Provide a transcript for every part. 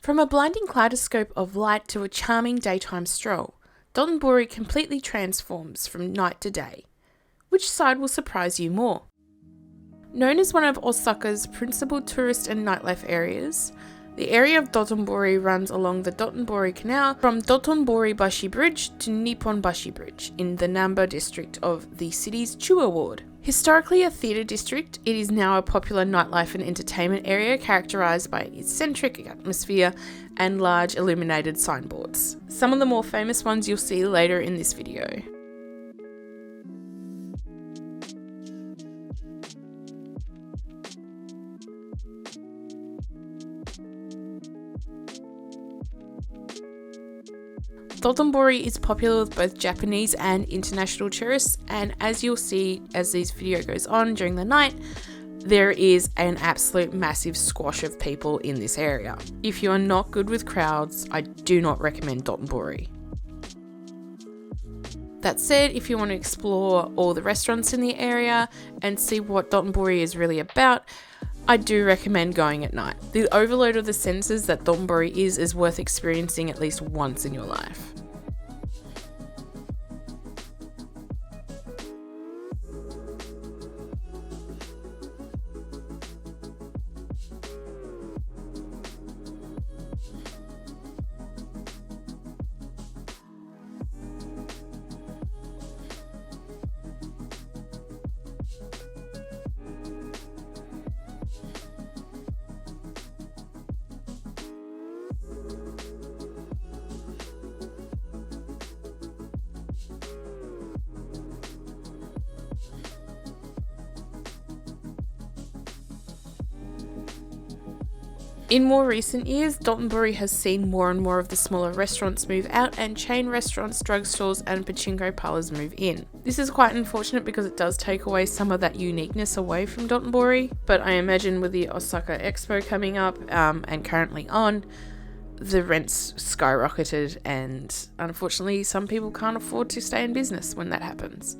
From a blinding kaleidoscope of light to a charming daytime stroll, Dotonbori completely transforms from night to day. Which side will surprise you more? Known as one of Osaka's principal tourist and nightlife areas, the area of Dotonbori runs along the Dotonbori Canal from Dotonbori Bashi Bridge to Nippon Bashi Bridge in the Namba district of the city's Chuo ward. Historically a theatre district, it is now a popular nightlife and entertainment area characterised by its eccentric atmosphere and large illuminated signboards. Some of the more famous ones you'll see later in this video. Dotonbori is popular with both Japanese and international tourists, and as you'll see as this video goes on during the night, there is an absolute massive squash of people in this area. If you are not good with crowds, I do not recommend Dotonbori. That said, if you want to explore all the restaurants in the area and see what Dotonbori is really about, I do recommend going at night. The overload of the senses that Dotonbori is worth experiencing at least once in your life. In more recent years, Dotonbori has seen more and more of the smaller restaurants move out and chain restaurants, drugstores and pachinko parlours move in. This is quite unfortunate because it does take away some of that uniqueness away from Dotonbori, but I imagine with the Osaka Expo coming up and currently on, the rents skyrocketed and unfortunately some people can't afford to stay in business when that happens.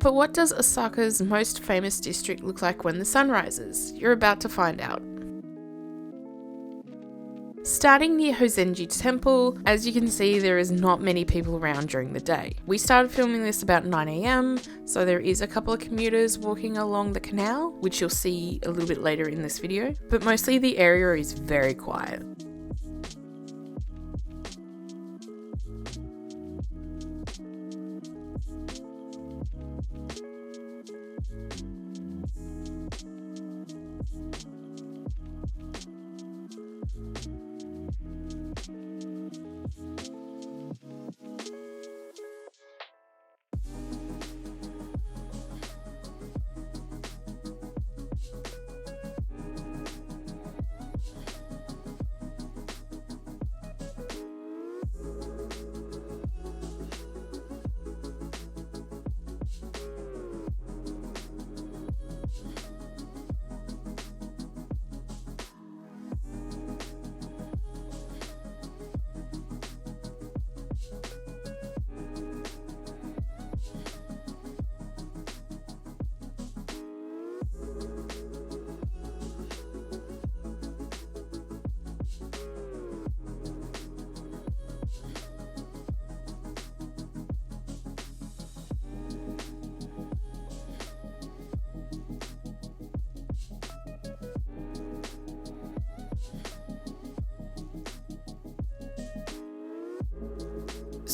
But what does Osaka's most famous district look like when the sun rises? You're about to find out. Starting near Hozenji Temple, as you can see, there is not many people around during the day. We started filming this about 9 AM, so there is a couple of commuters walking along the canal, which you'll see a little bit later in this video, but mostly the area is very quiet.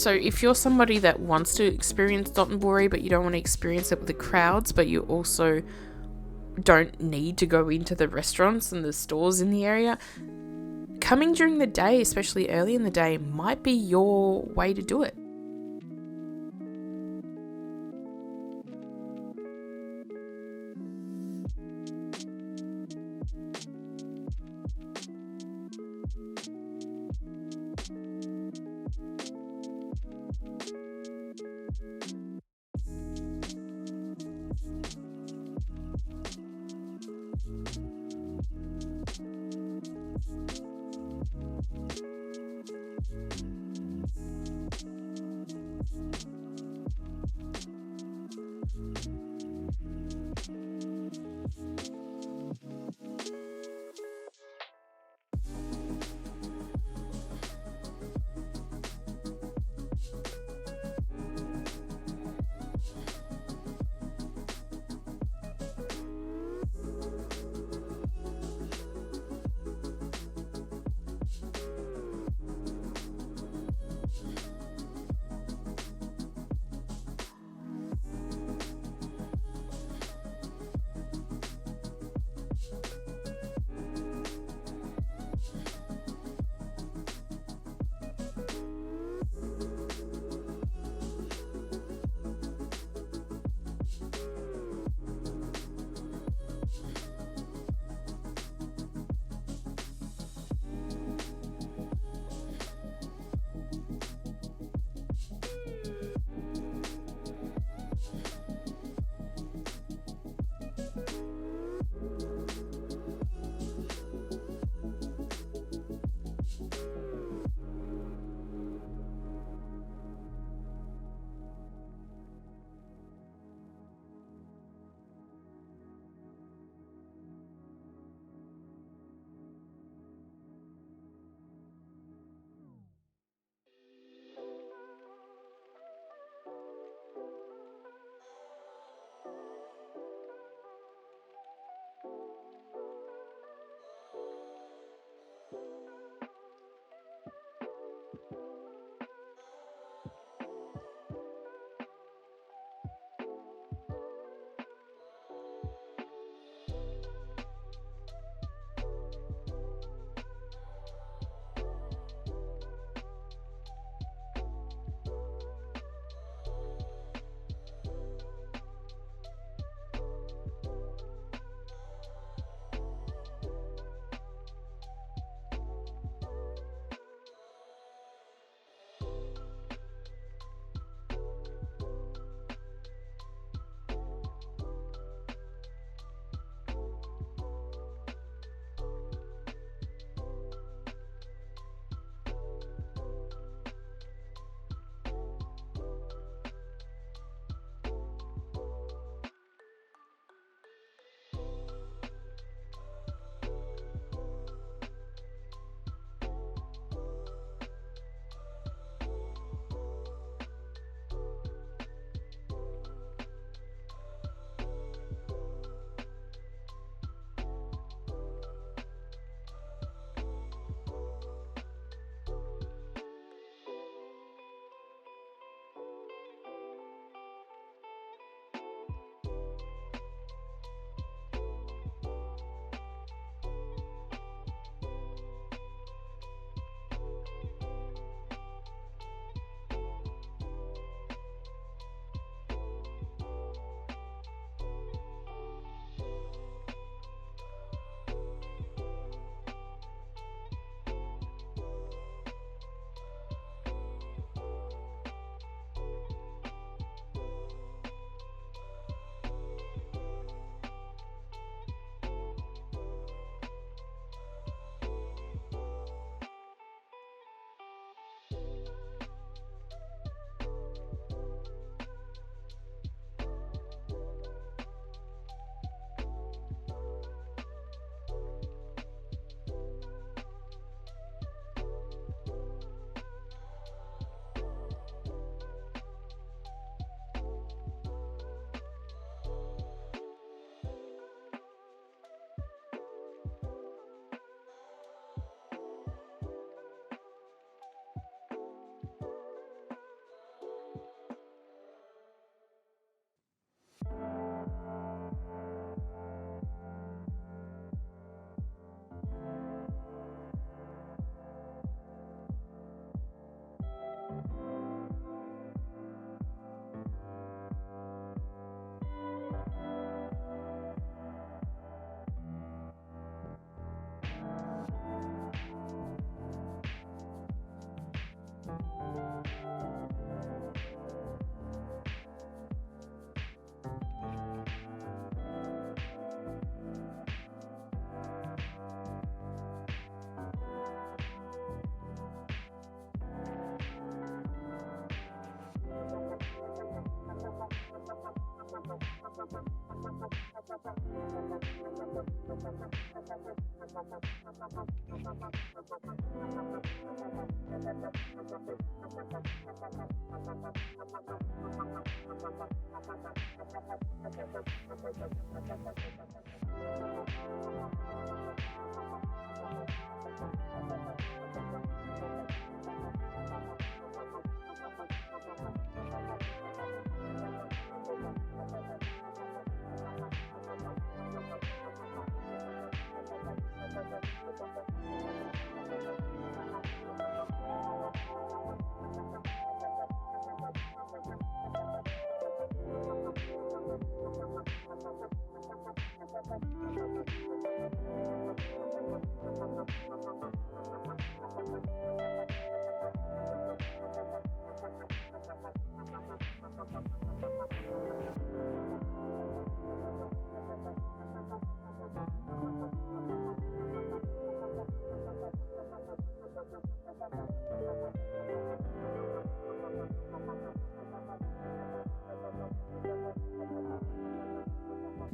So if you're somebody that wants to experience Dotonbori but you don't want to experience it with the crowds, but you also don't need to go into the restaurants and the stores in the area, coming during the day, especially early in the day, might be your way to do it.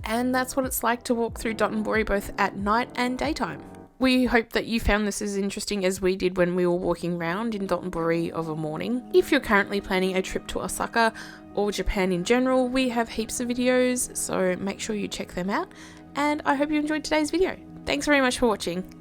And that's what it's like to walk through Dotonbori both at night and daytime. We hope that you found this as interesting as we did when we were walking around in Dotonbori of a morning. If you're currently planning a trip to Osaka or Japan in general, we have heaps of videos, so make sure you check them out. And I hope you enjoyed today's video. Thanks very much for watching.